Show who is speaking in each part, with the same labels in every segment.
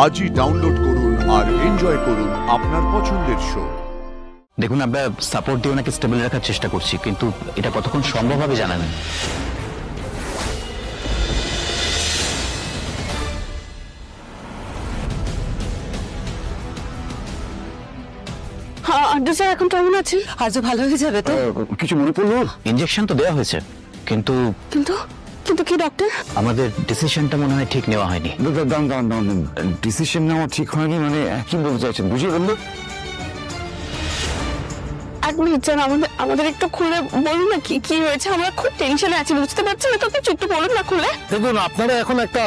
Speaker 1: আজই ডাউনলোড করুন আর এনজয় করুন আপনার পছন্দের শো।
Speaker 2: দেখুন, আমরা সাপোর্ট দিয়ে ওনাকে স্টেবল রাখার চেষ্টা করছি, কিন্তু এটা কতক্ষণ সম্ভব হবে জানা নেই।
Speaker 3: স্যার এখন কেমন আছেন? আজও ভালো হয়ে যাবে তো?
Speaker 2: কিছু মনে পড়লো? ইনজেকশন তো দেওয়া হয়েছে, কিন্তু
Speaker 3: কিন্তু কিন্তু কি ডক্টর?
Speaker 2: আমাদের ডিসিশনটা মনে হয় ঠিক নেওয়া হয়নি।
Speaker 4: ডিসিশন নেওয়া ঠিক হয়নি মানে কি বলতে চাইছেন বুঝিয়ে বললো?
Speaker 3: এক মিনিট স্যার, আমাদের একটু খুলে বলুন না কি কি হয়েছে। আমরা খুব টেনশনে আছি, বুঝতে পারছি না তো, কিছু একটু বলুন না খুলে।
Speaker 5: দেখুন, আপনারা এখন একটা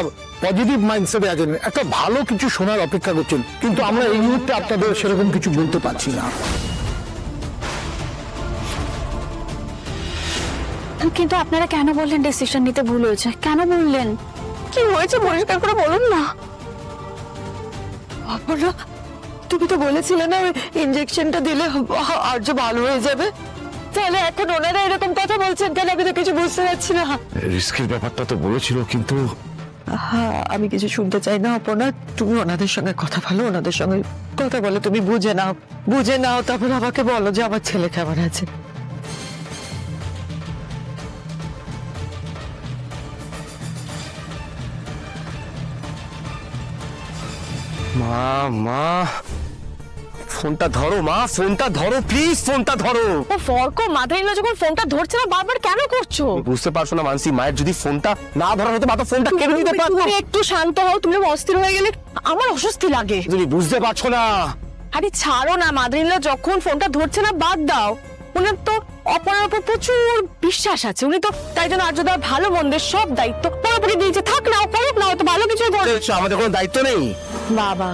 Speaker 5: পজিটিভ মাইন্ডসেটে আছেন, একটা ভালো কিছু শোনার অপেক্ষা করছেন, কিন্তু আমরা এই মুহূর্তে আপনাদের সেরকম কিছু বলতে পারছি না।
Speaker 3: কিন্তু আপনারা কেন বললেন ডিসিশন নিতে ভুল হয়েছে? কেন বললেন? কি হয়েছে পরিষ্কার করে বলুন না। অপর্ণা, তুমি তো বলেছিলে না ইনজেকশনটা দিলে আর্য ভালো হয়ে যাবে, তাহলে এখন ওনারা এরকম কথা বলছেন কেন? আমি তো কিছু বুঝতে পারছি না।
Speaker 4: রিস্কের ব্যাপারটা তো বলেছিল, কিন্তু
Speaker 6: হ্যাঁ, আমি কিছু শুনতে চাই না অপর্ণা। তুমি ওনাদের সঙ্গে কথা বলো, ওনাদের সঙ্গে কথা বলে তুমি বুঝে নাও, তারপর আমাকে বলো যে আমার ছেলে কেমন আছে।
Speaker 5: মা মা ফোনটা ধরো, মা ফোনটা ধরো প্লিজ, ফোনটা ধরো।
Speaker 3: ও ফর্ক, মাদারিনা যখন ফোনটা ধরছে না বারবার কেন করছো?
Speaker 5: বুঝতে পারছো না মানসি, মায়ের যদি ফোনটা না ধরা হতো মা তো ফোনটা কেড়ে নিতে পারতো।
Speaker 3: তুমি একটু শান্ত হও, তুমি অস্থির হয়ে গেলে আমার অস্বস্তি লাগে।
Speaker 5: তুমি বুঝতে পারছো না?
Speaker 3: আরে ছাড়ো না, মাদারিনা যখন ফোনটা ধরছে না বাদ দাও। ওনার তো অপর্ণার উপর প্রচুর বিশ্বাস আছে, উনি তো তাই জন্য আর্যদার ভালো মন্দের সব দায়িত্ব পুরোপুরি দিয়েছে। থাক না, করুক না, হয়তো ভালো কিছু করে।
Speaker 5: আমাদের কোনো দায়িত্ব নেই।
Speaker 3: বাবা,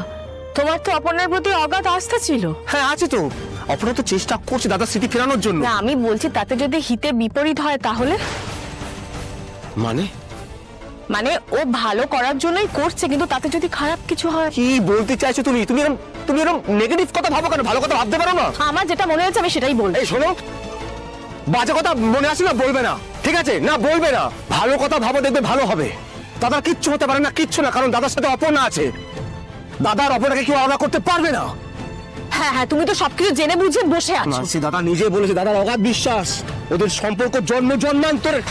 Speaker 3: তোমার তো অপর্ণার প্রতি অগাধ আস্থা ছিল।
Speaker 5: হ্যাঁ আছে তো, অপর্ণা তো চেষ্টা করছে দাদার স্মৃতি ফেরানোর জন্য।
Speaker 3: না, আমি বলছি তাতে যদি হিতে বিপরীত হয় তাহলে? মানে ও ভালো করার জন্যই করছে, কিন্তু তাতে যদি খারাপ কিছু হয়?
Speaker 5: কি বলতে চাইছো তুমি? তুমি এরকম নেগেটিভ কথা ভাবো কেন? ভালো কথা ভাবতে পারো না?
Speaker 3: আমার যেটা মনে হচ্ছে আমি সেটাই বলবো।
Speaker 5: এই শোনো, বাজে কথা মনে আসে না বলবে না, ঠিক আছে? না বলবে না, ভালো কথা ভাবো, দেখবে ভালো হবে। দাদার কিচ্ছু হতে পারে না, কিচ্ছু না, কারণ দাদার সাথে অপর্ণা আছে। দাদার অপর্ণাকে কেউ আলাদা করতে পারবে না।
Speaker 3: হ্যাঁ হ্যাঁ, তুমি তো সবকিছু জেনে বুঝে বসে আছো।
Speaker 5: মানসি, দাদা নিজে বলেছে, দাদার অগাধ বিশ্বাস, ওদের সম্পর্ক জন্মান্তরের।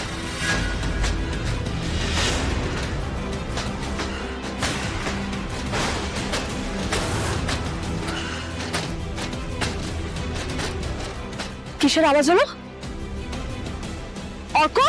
Speaker 3: কিসের আওয়াজ হলো? অর্ক,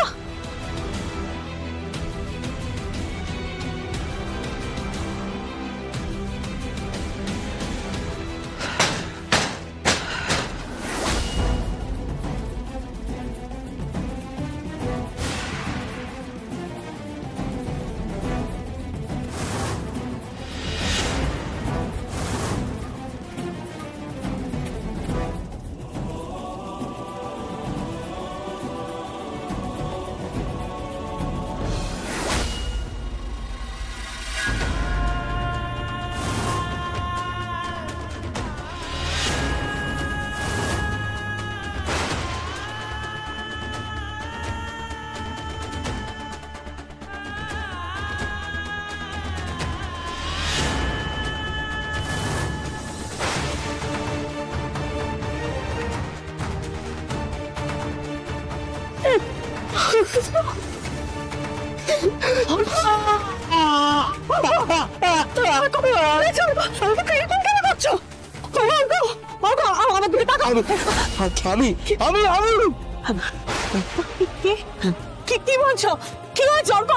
Speaker 3: কি বলছো? কি হয়েছে অর্ক?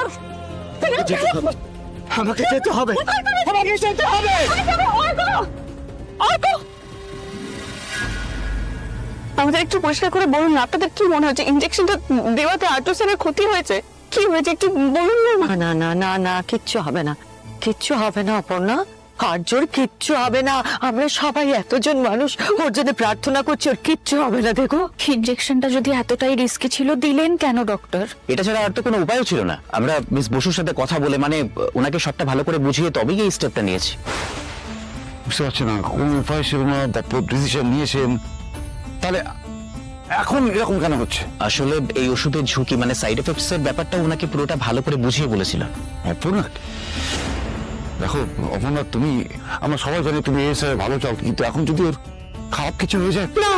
Speaker 5: আমাকে যেতে হবে, আমাকে যেতে হবে।
Speaker 3: আমাদের একটু পরিষ্কার করে বলুন না, আপনাদের কি মনে হচ্ছে ইনজেকশনটা দেওয়াতে আর্য স্যারের ক্ষতি হয়েছে? কি হয়েছে একটু বলুন না।
Speaker 6: না না না না, কিচ্ছু হবে না, কিচ্ছু হবে না অপর্ণা, আর্যর কিচ্ছু হবে না। আমরা সবাই এতজন মানুষ ওর জন্য প্রার্থনা করছি, ওর কিচ্ছু হবে না। দেখো,
Speaker 3: ইনজেকশনটা যদি এতটাই রিস্কি ছিল দিলেন কেন ডক্টর?
Speaker 2: এটা ছাড়া আর তো কোনো উপায় ছিল না। আমরা মিস বসুর সাথে কথা বলে, মানে ওনাকে সবটা ভালো করে বুঝিয়ে তবেই এই স্টেপটা নিয়েছি।
Speaker 4: বুঝতে পারছি না কোন উপায় ছিল না, তারপর ডিসিশন নিয়েছেন, তাহলে এখন এরকম কেন হচ্ছে?
Speaker 2: আসলে এই ওষুধের ঝুঁকি, মানে সাইড এফেক্টস এর ব্যাপারটা ওনাকে পুরোটা ভালো করে বুঝিয়ে বলেছিল।
Speaker 4: দেখো অপর্ণা, তুমি, আমরা সবাই জানি তুমি এই স্যার ভালো চাও, কিন্তু এখন যদি ওর খারাপ কিছু হয়ে যায়,
Speaker 3: না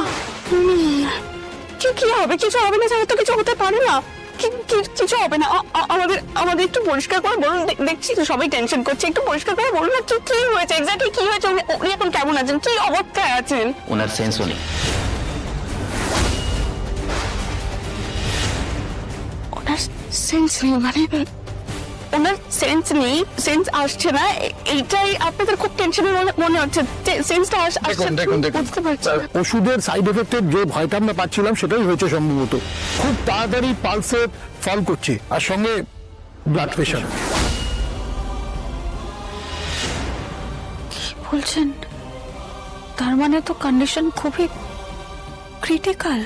Speaker 3: কি হবে? কিছু হবে না স্যার, তো কিছু হতে পারে না। কিছু হবে না। আমাদের একটু পরিষ্কার করে বলুন। দেখছি তো সবাই টেনশন করছে, একটু পরিষ্কার করে বলুন না কি হয়েছে, এক্স্যাক্টলি কি হয়েছে, উনি এখন কেমন আছেন, কি অবস্থায় আছেন?
Speaker 2: ওনার সেন্সও নেই।
Speaker 3: ওনার সেন্স নেই মানে? ওনার সেন্স নেই, সেন্স আসছে না, এইটাই আপনাদের খুব টেনশনের মনে হচ্ছে। সেন্সটা আসছে বুঝতে পারছি।
Speaker 5: ওষুধের সাইড এফেক্টের যে ভয়টা আমরা পাচ্ছিলাম সেটাই হয়েছে সম্ভবত। খুব তাড়াতাড়ি পালসে ফল করছে, আর সঙ্গে ব্লাড প্রেশার।
Speaker 3: বলছেন তার মানে তো কন্ডিশন খুবই ক্রিটিক্যাল।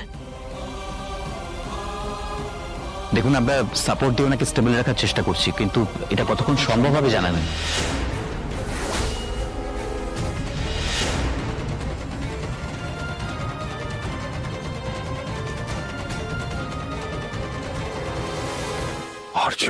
Speaker 2: দেখুন, আমরা সাপোর্ট দিয়ে ওনাকে স্টেবল রাখার চেষ্টা করছি, কিন্তু এটা কতক্ষণ সম্ভব হবে জানা নেই।
Speaker 4: আর্য,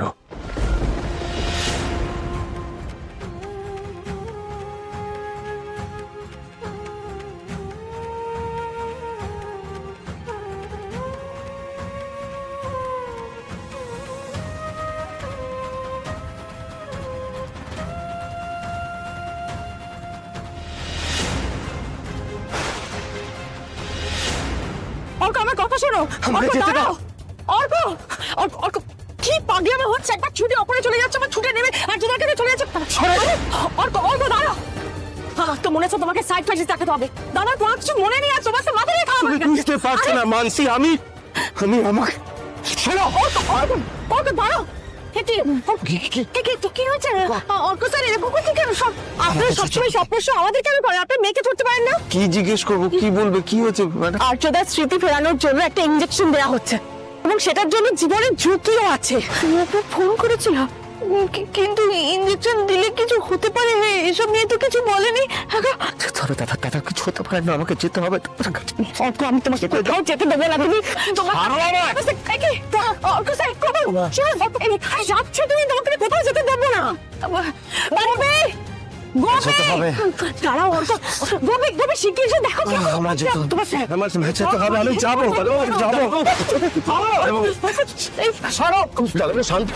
Speaker 3: অর্ক, আমার কথা শোনো। অর্ক, দাঁড়াও। অর্ক, কি পাগলামো হচ্ছে? একবার ছুটে ওপরে চলে যাচ্ছে, আবার ছুটে নেমে আর জোদার কাছে চলে যাচ্ছে। অর্ক, দাঁড়াও। আমার তো মনে হচ্ছে তোমাকে সাইড ফাইসে তাকাতে হবে। দাদা, তোমার কিছু মনে নেই, আর তোমার তো মাথা দিয়ে খাওয়া
Speaker 5: বুঝতে পারছি না মানসি, আমি আমাকে শোনো।
Speaker 3: অর্ক, দাঁড়াও। কি হয়েছে? অর্ক স্যার এরকম করতে কেন? সব আপনারা সবসময় সব প্রশ্ন আমাদের কেন করেন? আপনার মেয়েকে ধরতে পারেন না?
Speaker 5: কি জিজ্ঞেস করবো, কি বলবে, কি হয়েছে?
Speaker 3: আর্যদার স্মৃতি ফেরানোর জন্য একটা ইনজেকশন দেওয়া হচ্ছে, এবং সেটার জন্য জীবনের ঝুঁকিও আছে। ফোন করেছিল, কিন্তু ইনজেকশন দিলে কিছু হতে পারে, এসব নিয়ে তো কিছু বলেনি।
Speaker 5: তবে দাদা কিছু হতে পারে না, আমাকে যেতে হবে।
Speaker 3: অর্ক, আমি তোমাকে কোথাও যেতে দেবো না। তুমি যাচ্ছে, তুমি তোমাকে কোথাও যেতে দেবো না। দাঁড়াও অর্ক, গোপী শিগগির এসে দেখো।
Speaker 5: আমার যেতে হবে, আমি যাবো। শান্ত।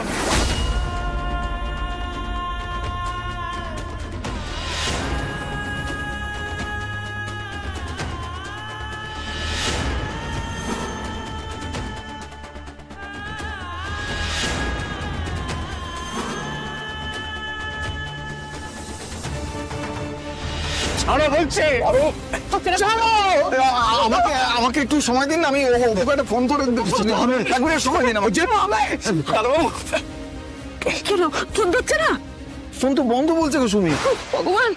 Speaker 4: আমাকে একটু সময় দিন, আমি ওকে ফোন করে একবার সময় দিন আমাকে।
Speaker 3: কেন ফোন ধরছে না?
Speaker 4: ফোন তো বন্ধ বলছে গো সুমি।
Speaker 3: ভগবান,